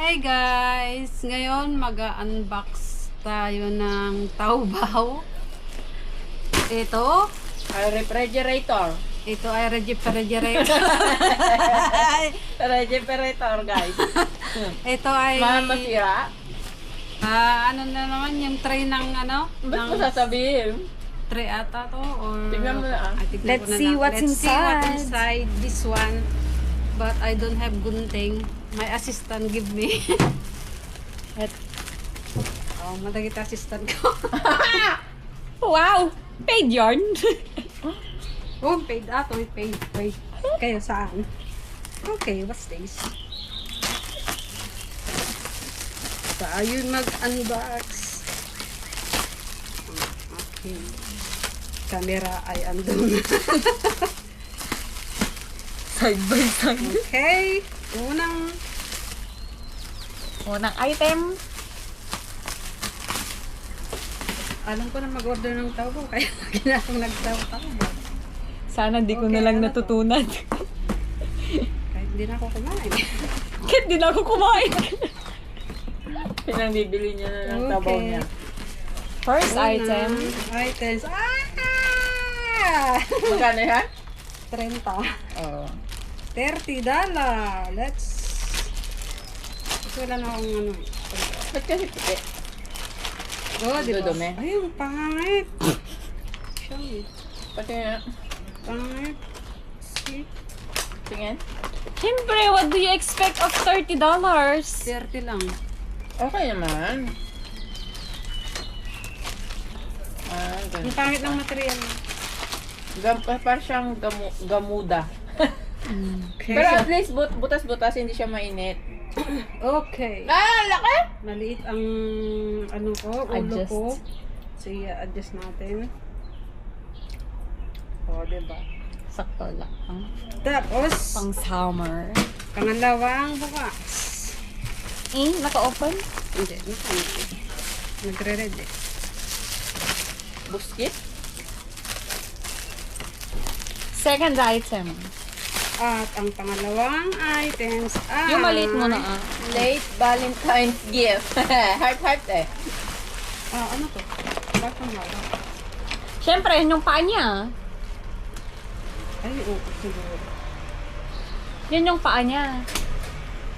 Hey guys! Ngayon mag-unbox tayo ng Taobao. Ito Refrigerator. ay refrigerator. Refrigerator, guys. Ito ay Masira. ano na naman yung tray ng Ba't mo sasabihin? tray ata to or Tingnan mo na. tignan Let's ko na see lang. what's Let's see what's inside. inside this one. But I don't have gunting. My assistant give me. Madagit assistant ko. Wow! Paid yarn. Paid. Paid. Wait. Kayo saan? Okay, what's this? Tayo mag-unbox. Okay. Camera ay andun. Side by side. Okay. Unang item. Alam ko na mag-order ng tao kaya lagi na akong nagtawa-tawa. Sana di ko Okay, na lang ano to? natutunan. Kahit hindi na ako kumain. Kahit di na ako kumain. Pinangbibili niya na ng tabaw Okay. niya. First item. Items. Magkano yan? 30. Oo. $30. Let's... Wala na akong Ba't kasi puti? Oh, di ba? Dudumi. Ay, ang pangit. Siyang, Pati nga. pangit. See? Tingin. Siyempre, what do you expect of $30? 30 lang. Okay naman. Ang Ganun. pangit ng material. Parang siyang gamuda. Okay. Pero at least butas-butas, hindi siya mainit. Okay. Laki! Maliit ang ulo Adjust. ko. So, i-adjust natin. O, diba? Sakto lang. Tapos, Pang summer. pangalawang bukas. Naka-open? Hindi, nagre-ready. Buskit? Second item. At ang pangalawang items ay... Yung maliit mo na Late Valentine's gift. Heart eh. Ano to? Bakang wala. Siyempre, yung paa niya. Ay, oo, siguro. Yun yung paa niya.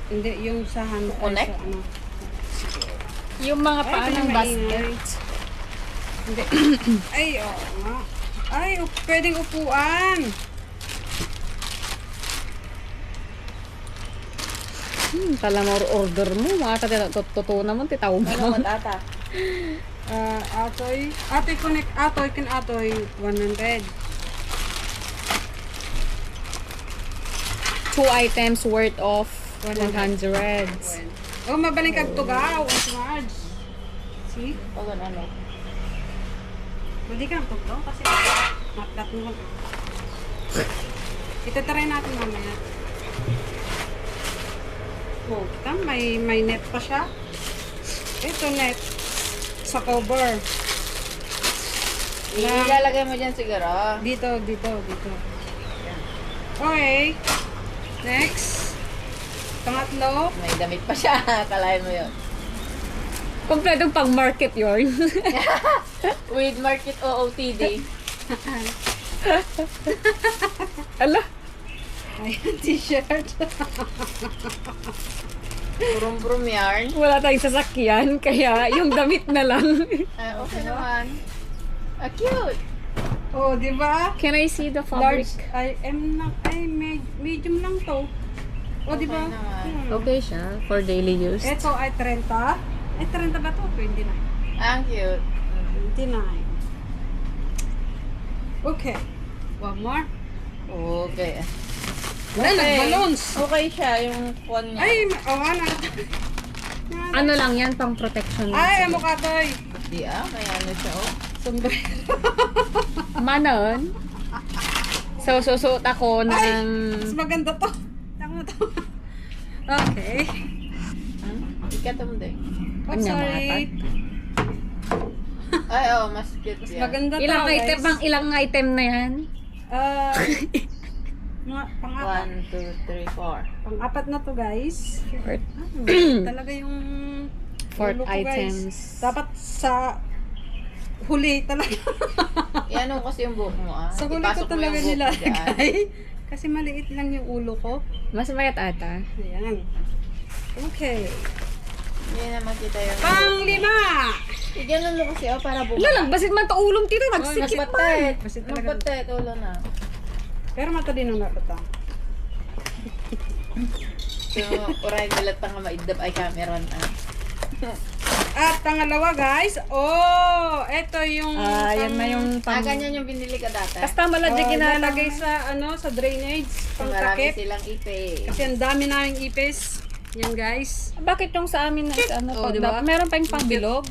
Hindi, yung sa hand. Connect? Sa, Yung mga Ay, paa ito ng yung basket. Hindi. Ay, oo nga. Ay, pwedeng upuan. Tala mo order mo. Mga totoo naman, titawag Ano mo. matata? Atoy connect, atoy 100. 2 items worth of 100. Oh, mabaling kag tugaw, ang smart. See? Pag ano? Hindi ka tugtaw kasi nakdat mo lang. Ito try natin mamaya. Oh, kita may net pa siya. Ito net sa cover. Ilalagay mo dyan siguro. Dito. Okay. Next. Pangatlo. May damit pa siya. Kalahin mo yun. Kompletong pang market yun. With Market OOTD. Ala. Ayan, t-shirt. Brum yarn. Wala tayong sasakyan, kaya yung damit na lang. Ay, okay naman. Cute. Oh, di ba? Can I see the fabric? Large. Medium lang to. Oh, di ba? Okay naman. Okay siya, for daily use. Ito ay 30. Ay, 30 ba to? 29. Ang cute. 29. Okay. One more. Okay. Ay, nag-balloons. Okay siya, yung phone niya. Ay, ano? Ano lang yan, pang protection. Ay, amo ka, Toy. Di may ano siya, oh. Sombrero. Manon. So, susuot ako ng... Mas maganda to. Tama to. Okay. Ikat mo din. Oh, Kanya, sorry. Ay, mas cute Mas yan. maganda to, Ilang guys. item na yan? Mga pang-apat. 1, 2, 3, 4. Pang-apat na to, guys. Fourth, Talaga yung fourth ulo ko, guys. items. Dapat sa huli talaga. Yan kasi yung buhok mo, ah. Sa huli ko Ipasok mo talaga yung buhok mo dyan. nilagay. Kasi maliit lang yung ulo ko. Mas mayat ata. Ayan. Okay. Hindi na makita yung Pang-lima! Ganun mo kasi, oh, para buhok. Wala, nagbasit man to ulong tito. Oh, Nagsikip man. Magpatet. Basit talaga. Magpatet, ulo na. Pero matalino na ito. So, uray galat pa nga maidap ay camera na. At pangalawa, guys. Oh, ito yung Yan na yung Ganyan yung binili ka dati. Basta malagyan ginalagay sa sa drainage, Marami pangtakip. silang ipe. Kasi ang dami naming ipis. Yan, guys. Bakit yung sa amin na ano Oh, pa, diba? meron pa yung pangbilog?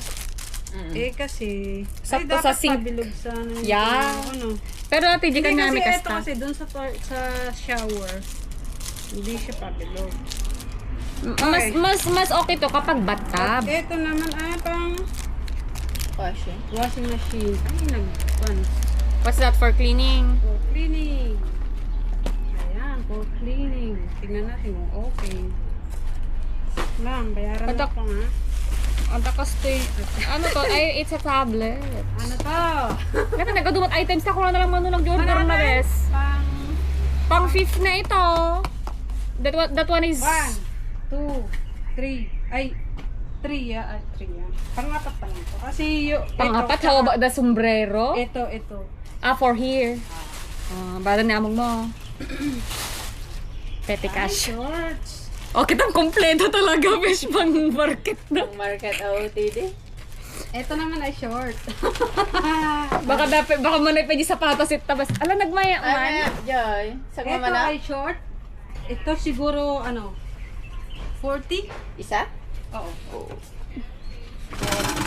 Kasi Sakto dapat sa sink. pabilog sa Yeah. ano. Pero natin, di ka Hindi namin kasi ito kasta. kasi dun sa shower. Hindi siya pabilog. Mas okay to kapag bathtub. Ito naman ay pang Washing. washing machine. Ay, What's that for cleaning? for cleaning. Ayan, for cleaning. Tingnan natin kung okay. Ma'am, bayaran Ito- na po nga. Ang takas to ano to? Ay, it's a tablet. Ano to? Kasi nagkadumot items na ko na lang manulang Jordan Ano na res. Pang Pang fifth na ito. That one is 1, 2, 3. Ay, 3 ya. Ay, 3 yan. Pang-apat pa lang to. Kasi yung... pang-apat. How about the sombrero? Ito. For here. Bala na among mo. Petty Ay, cash. shorts. Oh, kitang kompleto talaga, besh, pang market na. Ang market OOTD. Ito naman ay short. Baka man ay pwede sapatos it tabas. Ala, nagmaya Ay, man. Joy. Sa Ito mama na? ay short. Ito siguro, 40? Isa? Oo.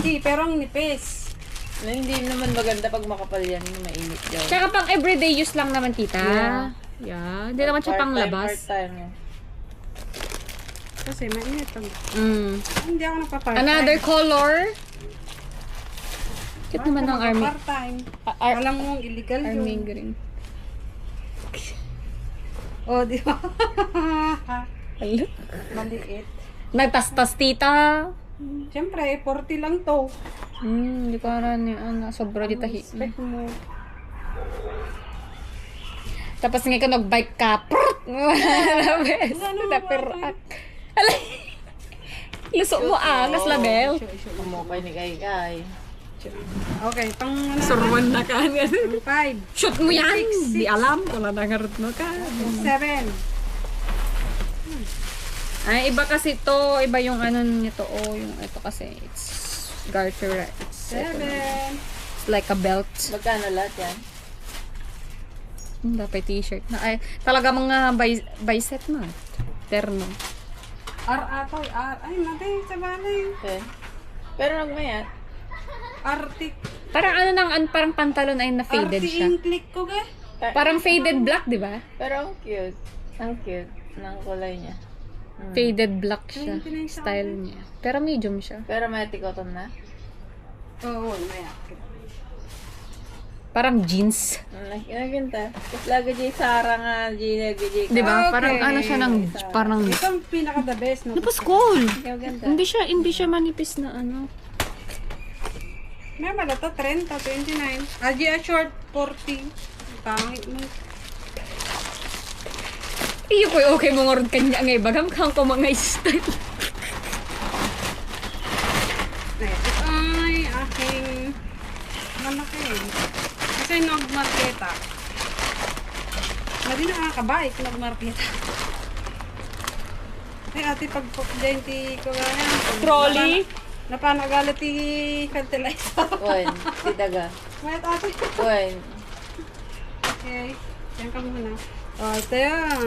40, pero ang nipis. Hindi naman maganda pag makapal yan. Mainit Joy. Tsaka pang everyday use lang naman, tita. Yeah. Hindi naman siya pang labas. Part-time. Kasi mainit lang. Hindi ako nagpa-part-time. Another color. Cute naman ng army. Part-time. Alam mo, illegal Army yun. green. Oh, di ba? Ala. Maliit. Nagtastas, tita. Siyempre, 40 lang to. Hindi ko alam yung sobra dito. Expect mo. Tapos nga ka nag-bike ka. Prrrt! Labes. Napirak. Alay. Luso mo angas label. Kumukay ni Kay. Okay, pang Surwan na ka. 5, Shoot mo yan. Di alam kung nangarot mo ka. 7. Ay, iba kasi to. Iba yung ano nito. Oh, yung ito kasi. It's garter. It's 7. like a belt. Magkano lahat yan? Dapat t-shirt na. Ay, talaga mga bicep na. Terno. R. Ay, natin, sa balay. Okay. Pero nagmayat. Arctic. Parang parang pantalon ay na-faded siya. Click ko, ga? Parang faded black, di ba? Pero ang cute. Ang cute ng kulay niya. Faded black siya. 29 sa Style niya. Pero medium siya. Pero may tikoton na. Oo, maya. Parang jeans. Naginta. Tapos lagi dyan Sara nga. Nagigay Di ba? Okay. Parang ano siya ng parang Ito ang pinaka-the best. No? Tapos cool. Ganda. Hindi siya manipis na ano. May pala to, 30, 29. Aji short, 40. Pangit mo. Iyo ko okay mo ngorod kanya ngay bagam kang ko mga style. Ito ay aking malaki. Kasi nagmarketa. Madi nakakabike nagmarketa. Ay ate pag denti ko ganyan. Trolley. Napanagalat ti fertilizer. One. Si Daga. May ate. One. Okay. Yan ka muna. Oh, ito yan.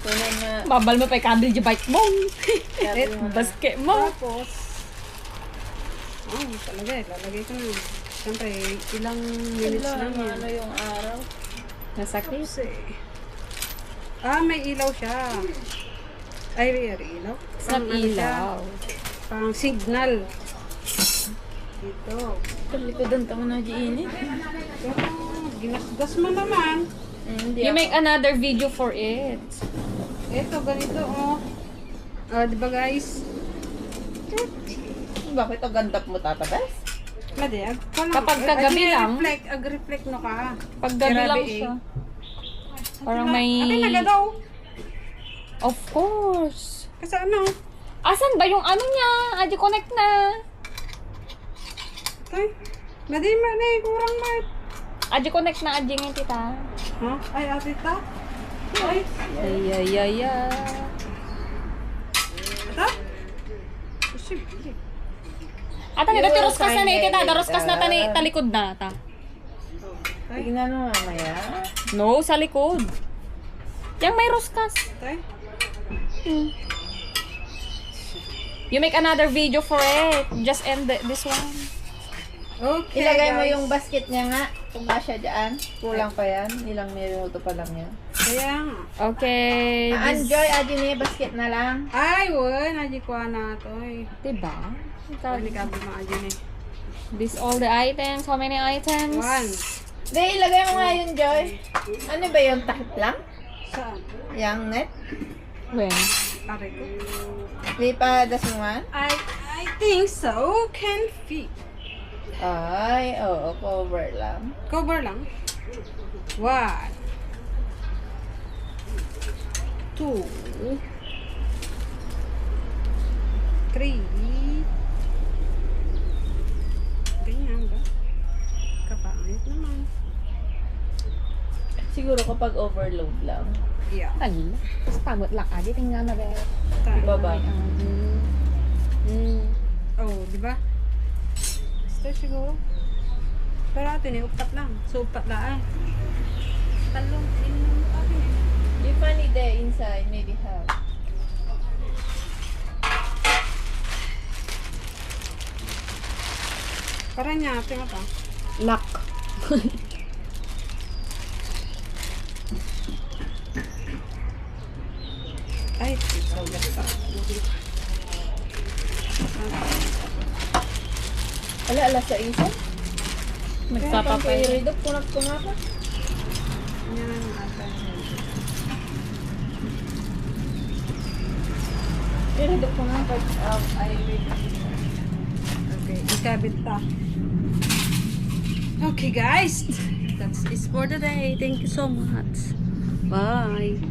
Tunay nga. Babal mo pa kabel di bike mo. Sabi mo na. Basket mo. Tapos, talaga lalagay ko na. Siyempre, ilang minutes lang yan. Ano yung araw? Nasakit. Tapos may ilaw siya. Ay, may ilaw? Sa ilaw. Pang signal. Dito. Kalikodan tamo na giinit. Pero, ginasgas mo naman. Hindi You ako. make another video for it. Ito, ganito, oh. Oh, di ba guys? Bakit ang ganda mo tatabas? Madi, Kapag kagabi lang. Ag-reflect no ka. Pag gabi Grabe lang eh. siya. Parang may... Ate, nagadaw. Of course. Kasi ano? Asan ba yung ano niya? Adi connect na. Tay, madi, kurang mat. Adi connect na adi ngayon tita. Ha? Ay, ate ta? Ay, Ay, ay, ay, ay. ata? Sige. Ata You nito will tiroskas na find ni tita. it Daroskas na tani later. talikod na ta. Tingnan mo mamaya. No, sa likod. Yang may roskas. Tay? You make another video for it. Just end this one. Okay, Ilagay mo guys. yung basket niya nga. Kung kasya dyan. Kulang pa yan. Ilang minuto pa lang yan. Kaya nga. Okay. Enjoy, adi niya basket na lang. Ay, wala. Nadji ko na to eh. Diba? Kali ka ba mga adyan eh. This all the items. How many items? One. Di, ilagay mo nga yun, Joy. Ano ba yun? Takip lang? Saan? Yang net? When? Pare ko. Lipadas mo nga? I think so. Can fit. Ay, oo, cover lang. Cover lang. One. Two. Three. Ganyan ba? Kapangit naman. Siguro kapag overload lang. Yeah. Ala. Tapos pagod lang. Adi, tingnan na ba? Diba ba? Oh, di ba? Basta siguro. Pero atin eh, upat lang. So, upat lang. Talong, inong atin eh. You find it there inside, maybe have. Para niya, ate mata. Lock. Ay, ikaw gasta. Ala, ala sa isa? Nagpapapay. Ridok, kunat ko nga pa. Yan ang ate. Ridok ko nga pag I Okay, ikabit ta. Okay guys, that's it for the day. Thank you so much. Bye.